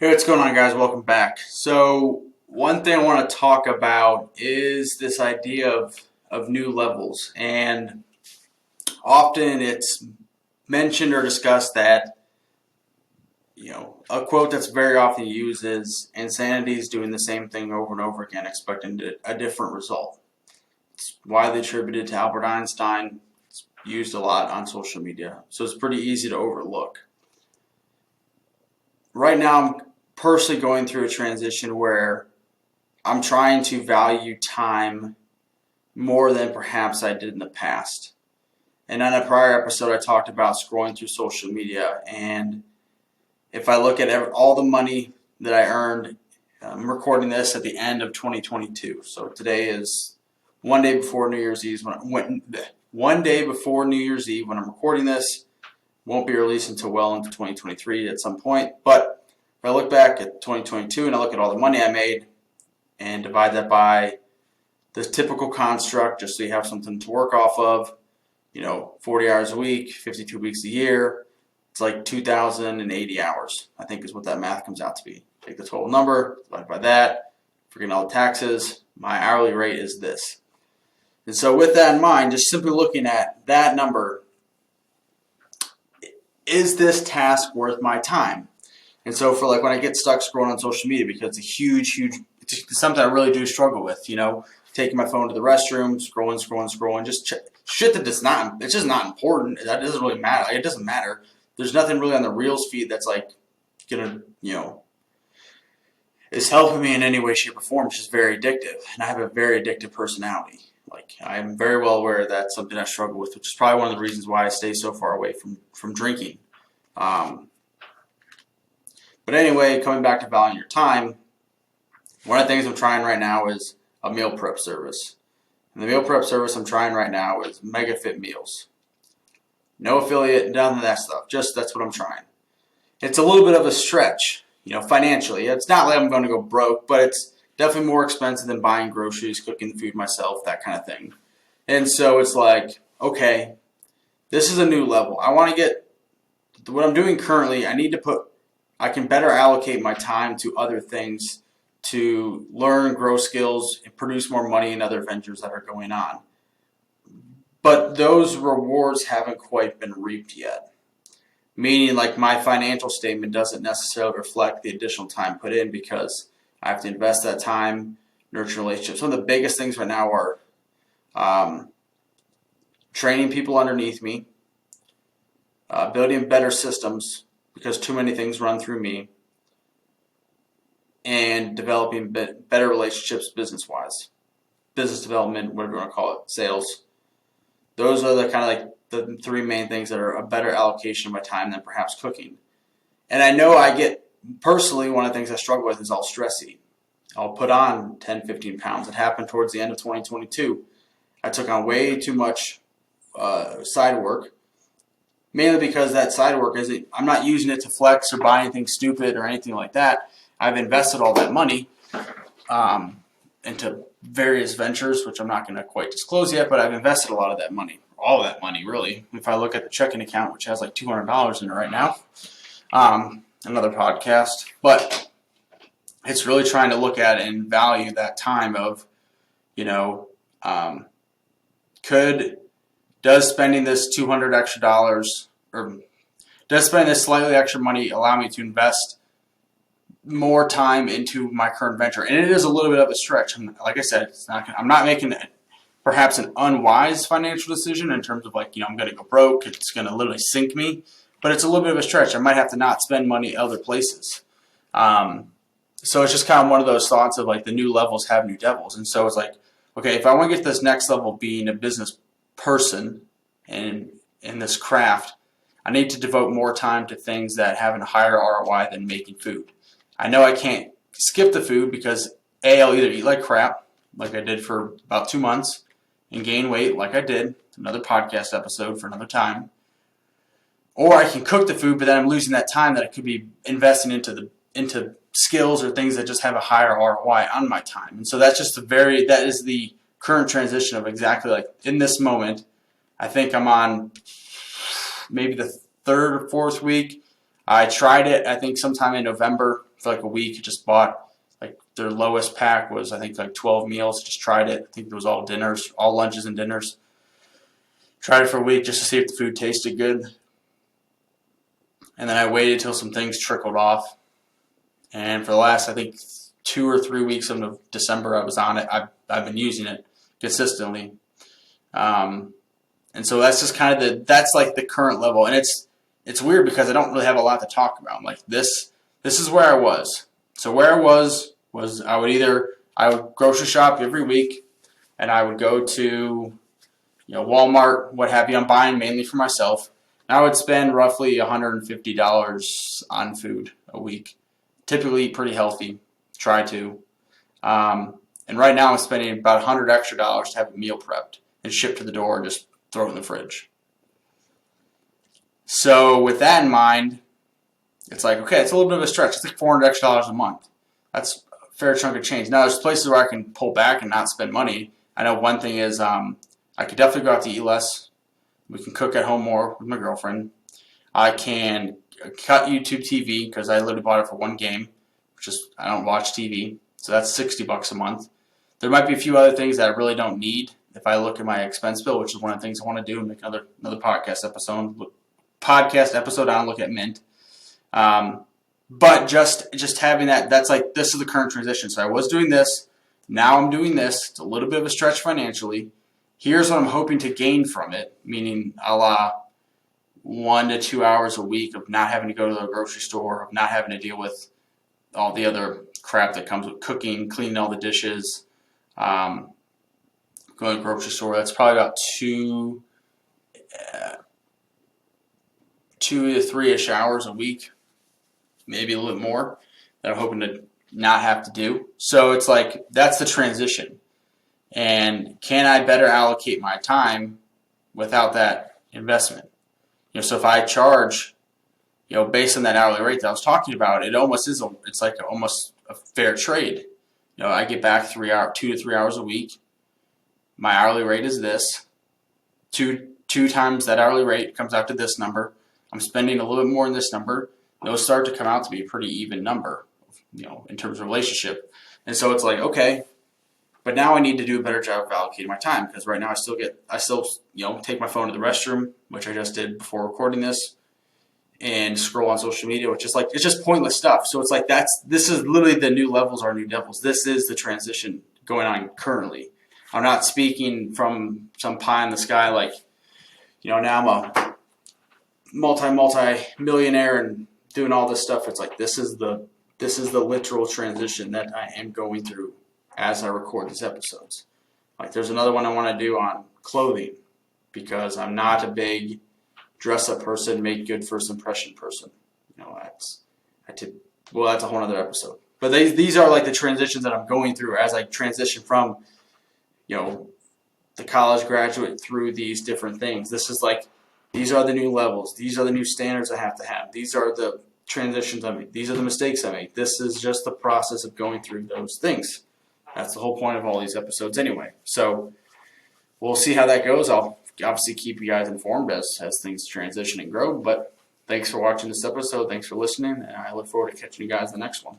Hey, what's going on, guys? Welcome back. So, one thing I want to talk about is this idea of new levels. And often it's mentioned or discussed that, a quote that's very often used is insanity is doing the same thing over and over again, expecting a different result. It's widely attributed to Albert Einstein. It's used a lot on social media. So, it's pretty easy to overlook. Right now, I'm personally going through a transition where I'm trying to value time more than perhaps I did in the past. And on a prior episode, I talked about scrolling through social media. And if I look at all the money that I earned, I'm recording this at the end of 2022. So today is one day before New Year's Eve. One day before New Year's Eve when I'm recording this. Won't be released until well into 2023 at some point. But if I look back at 2022 and I look at all the money I made and divide that by the typical construct, just so you have something to work off of, 40 hours a week, 52 weeks a year, it's like 2,080 hours, I think is what that math comes out to be. Take the total number, divide by that, forgetting all the taxes, my hourly rate is this. And so with that in mind, just simply looking at that number, is this task worth my time? And so for like when I get stuck scrolling on social media, because it's it's something I really do struggle with, taking my phone to the restroom, scrolling, just shit that it's just not important. That doesn't really matter. Like, it doesn't matter. There's nothing really on the Reels feed that's like gonna, is helping me in any way, shape, or form. It's just very addictive. And I have a very addictive personality. Like, I'm very well aware that's something I struggle with, which is probably one of the reasons why I stay so far away from drinking. But anyway, coming back to valuing your time, one of the things I'm trying right now is a meal prep service. And the meal prep service I'm trying right now is Mega Fit Meals. No affiliate, none of that stuff. Just that's what I'm trying. It's a little bit of a stretch, financially. It's not like I'm going to go broke, but it's definitely more expensive than buying groceries, cooking the food myself, that kind of thing. And so it's like, okay, this is a new level. I want to get what I'm doing currently. I can better allocate my time to other things to learn, grow skills, and produce more money in other ventures that are going on. But those rewards haven't quite been reaped yet. Meaning, like, my financial statement doesn't necessarily reflect the additional time put in because I have to invest that time, nurture relationships. Some of the biggest things right now are training people underneath me, building better systems because too many things run through me, and developing better relationships business-wise. Business development, whatever you want to call it, sales. Those are the kind of like the three main things that are a better allocation of my time than perhaps cooking. And I know personally, one of the things I struggle with is I'll stress eat. I'll put on 10, 15 pounds. It happened towards the end of 2022. I took on way too much side work, mainly because that side work I'm not using it to flex or buy anything stupid or anything like that. I've invested all that money into various ventures, which I'm not going to quite disclose yet, but I've invested a lot of that money. All of that money, really. If I look at the checking account, which has like $200 in it right now, another podcast. But it's really trying to look at and value that time of, does spending this $200 extra dollars, or does spending this slightly extra money allow me to invest more time into my current venture? And it is a little bit of a stretch. Like I said, I'm not making perhaps an unwise financial decision in terms of like, I'm going to go broke. It's going to literally sink me. But it's a little bit of a stretch. I might have to not spend money other places. So it's just kind of one of those thoughts of like the new levels have new devils. And so it's like, okay, if I want to get to this next level being a business person and in this craft, I need to devote more time to things that have a higher ROI than making food. I know I can't skip the food because I'll either eat like crap, like I did for about 2 months, and gain weight like I did, another podcast episode for another time, or I can cook the food, but then I'm losing that time that I could be investing into skills or things that just have a higher ROI on my time. And so that's just that is the current transition of exactly like in this moment. I think I'm on maybe the third or fourth week I tried it, I think, sometime in November for like a week. Just bought like their lowest pack was, I think, like 12 meals. Just tried it. I think it was all dinners, all lunches and dinners. Tried it for a week just to see if the food tasted good. And then I waited till some things trickled off. And for the last, I think, 2 or 3 weeks of December, I was on it. I've been using it consistently. And so that's just kind of that's like the current level. And it's weird because I don't really have a lot to talk about. Like this is where I was. So where I was I would grocery shop every week, and I would go to Walmart, what have you. I'm buying mainly for myself. And I would spend roughly $150 on food a week. Typically eat pretty healthy. Try to. And right now I'm spending about $100 extra to have a meal prepped and shipped to the door and just throw it in the fridge. So with that in mind, it's like, okay, it's a little bit of a stretch. It's like $400 extra a month. That's a fair chunk of change. Now, there's places where I can pull back and not spend money. I know one thing is I could definitely go out to eat less. We can cook at home more with my girlfriend. I can cut YouTube TV because I literally bought it for one game, which is I don't watch TV. So that's $60 a month. There might be a few other things that I really don't need if I look at my expense bill, which is one of the things I want to do and make another podcast episode on look at Mint. But just having that's like, this is the current transition. So I was doing this. Now I'm doing this. It's a little bit of a stretch financially. Here's what I'm hoping to gain from it, meaning a la 1 to 2 hours a week of not having to go to the grocery store, of not having to deal with all the other crap that comes with cooking, cleaning all the dishes, going to the grocery store. That's probably about 2 to 3-ish hours a week, maybe a little more, that I'm hoping to not have to do. So it's like, that's the transition. And can I better allocate my time without that investment? So if I charge, based on that hourly rate that I was talking about, it's like almost a fair trade. I get back 2 to 3 hours a week. My hourly rate is this. Two times that hourly rate comes out to this number. I'm spending a little bit more in this number. Those start to come out to be a pretty even number, in terms of relationship. And so it's like, okay, but now I need to do a better job of allocating my time, because right now I still take my phone to the restroom, which I just did before recording this, and scroll on social media, which is like, it's just pointless stuff. So it's like, this is literally the new levels are new devils. This is the transition going on currently. I'm not speaking from some pie in the sky, like, now I'm a multi-millionaire and doing all this stuff. It's like, this is the literal transition that I am going through as I record these episodes. Like, there's another one I want to do on clothing, because I'm not a big dress-up person, make good first impression person. That's a whole other episode. But these are like the transitions that I'm going through as I transition from, the college graduate through these different things. This is like, these are the new levels. These are the new standards I have to have. These are the transitions I make. These are the mistakes I make. This is just the process of going through those things. That's the whole point of all these episodes anyway. So we'll see how that goes. I'll obviously keep you guys informed as things transition and grow. But thanks for watching this episode. Thanks for listening. And I look forward to catching you guys in the next one.